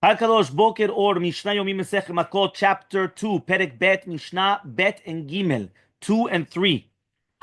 Hakadosh Boker or Mishna Yomi Masechet Makkot, chapter 2, Perek Bet, Mishnah Bet and Gimel, 2 and 3.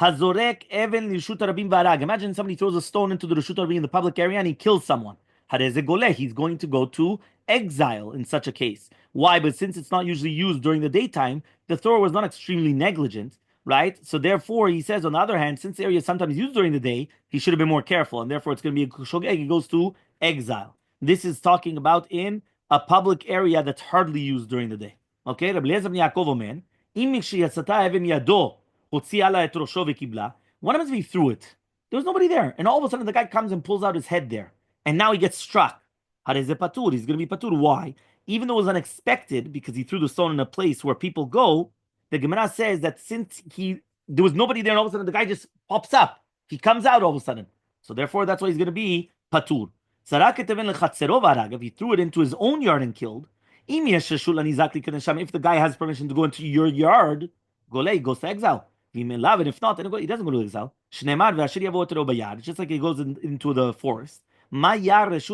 Hazorek Even Lishut Rabim Varag. Imagine somebody throws a stone into the Rishut Rabim in the public area and he kills someone. Hareze Goleh, he's going to go to exile in such a case. Why? But since it's not usually used during the daytime, the thrower was not extremely negligent, right? So therefore, he says, on the other hand, since the area is sometimes used during the day, he should have been more careful, and therefore it's going to be a shogeg. He goes to exile. This is talking about in a public area that's hardly used during the day. Okay, Rabbi Eliezer ben Yaakov omer, im כשיצאתה אבן ידו, הוציאה לה את ראשו וקיבלה. What happens if he threw it? There was nobody there, and all of a sudden the guy comes and pulls out his head there, and now he gets struck. הרי זה פטור, he's going to be patur. Why? Even though it was unexpected, because he threw the stone in a place where people go, the Gemara says that since there was nobody there, and all of a sudden the guy just pops up, he comes out all of a sudden. So therefore, that's why he's going to be patur. If he threw it into his own yard and killed, if the guy has permission to go into your yard, he goes to exile. And if not, then he doesn't go to exile. It's just like he goes into the forest. And just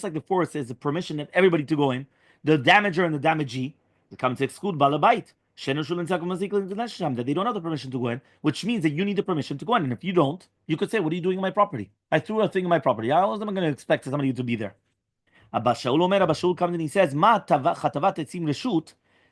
like the forest says the permission of everybody to go in, the damager and the damagee, they come to exclude balabait. That they don't have the permission to go in, which means that you need the permission to go in. And if you don't, you could say, "What are you doing in my property? I threw a thing in my property. How else am I going to expect somebody to be there?" Abba Shaul comes and he says,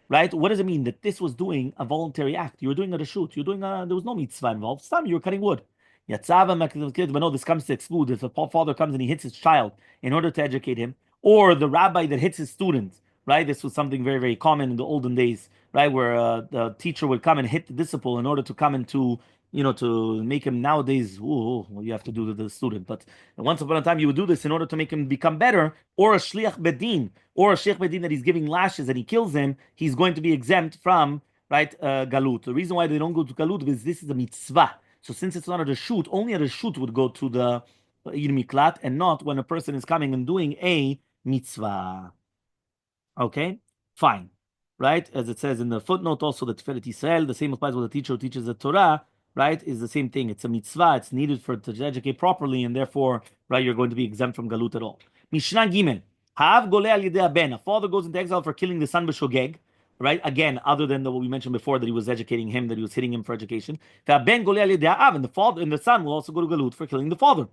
right? What does it mean that this was doing a voluntary act? You were doing a reshut. There was no mitzvah involved. Some you were cutting wood. But no, this comes to exclude. If a father comes and he hits his child in order to educate him, or the rabbi that hits his student, right? This was something very, very common in the olden days, right? Where the teacher would come and hit the disciple in order to come into, to make him nowadays, you have to do to the student. But once upon a time, you would do this in order to make him become better, or a shliach bedin, or a sheikh bedin that he's giving lashes and he kills him, he's going to be exempt from, right, galut. The reason why they don't go to galut is this is a mitzvah. So since it's not a reshut, only a reshut would go to the miklat, and not when a person is coming and doing a mitzvah. Okay, fine, right? As it says in the footnote, also the Tiferet Yisrael, the same applies with the teacher who teaches the Torah, right? Is the same thing. It's a mitzvah. It's needed to educate properly, and therefore, right, you're going to be exempt from galut at all. Mishnah Gimel, Ha'av goleh al yedei ben. A father goes into exile for killing the son b'shogeg, right? Again, other than what we mentioned before, that he was educating him, that he was hitting him for education. Ben goleh al yedei ha'av, and the father and the son will also go to galut for killing the father.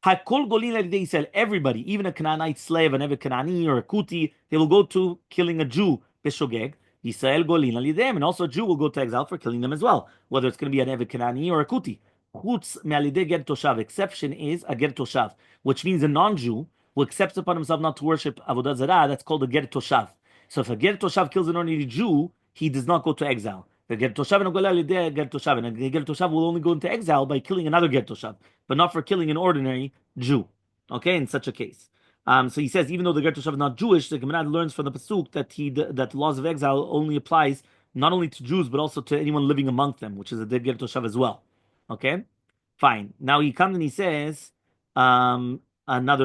Hakol golin al yedei Yisrael. Everybody, even a Canaanite slave, an Evet Kanani or a Kuti, they will go to killing a Jew b'shogeg. Yisrael golin al yedei, and also a Jew will go to exile for killing them as well, whether it's going to be an Evet Kanani or a Kuti. Chutz me'al yedei ger toshav. Exception is a ger toshav, which means a non-Jew who accepts upon himself not to worship avodah zarah. That's called a ger toshav. So if a ger toshav kills an ordinary Jew, he does not go to exile. The ger toshav and a goleh al yedei ger toshav, and a ger toshav will only go into exile by killing another ger toshav, but not for killing an ordinary Jew. Okay, in such a case. So he says, even though the ger toshav is not Jewish, the Gemara learns from the pasuk that the laws of exile only applies not only to Jews but also to anyone living among them, which is a ger toshav as well. Okay, fine. Now he comes and he says another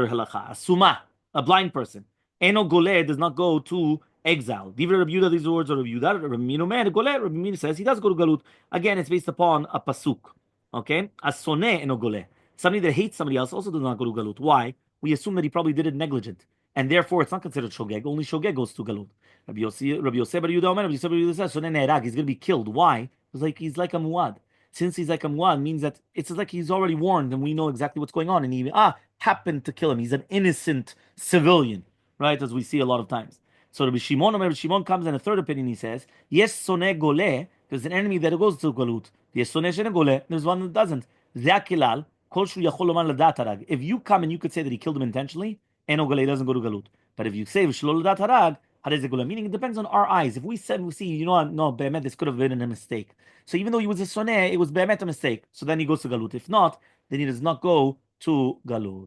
halacha: asuma, a blind person, eno goleh, does not go to exile. Divra Rabbi Yehuda, these words are Rabbi Yehuda. Rabbi Mina goleh. Rabbi Mina says he does go to galut. Again, it's based upon a pasuk. Okay, asone eno goleh. Somebody that hates somebody else also does not go to galut. Why? We assume that he probably did it negligent, and therefore it's not considered shogeg. Only shogeg goes to galut. Rabbi Yosef bar Yehuda Omer, Rabbi Yosef bar Yehuda says, "Soneh ne'erag." He's going to be killed. Why? It's he's like a muad. Since he's like a muad, means that it's like he's already warned, and we know exactly what's going on, and he happened to kill him. He's an innocent civilian, right? As we see a lot of times. So Rabbi Shimon comes in a third opinion. He says, "Yes, soneh goleh." There's an enemy that goes to galut. Yes, soneh shene goleh. There's one that doesn't. Ze'akilal. If you come and you could say that he killed him intentionally, eno goleh, doesn't go to galut. But if you say shelo l'dat harag, meaning it depends on our eyes. If we see, no, be'emet, this could have been a mistake. So even though he was a soneh, it was be'emet a mistake. So then he goes to galut. If not, then he does not go to galut.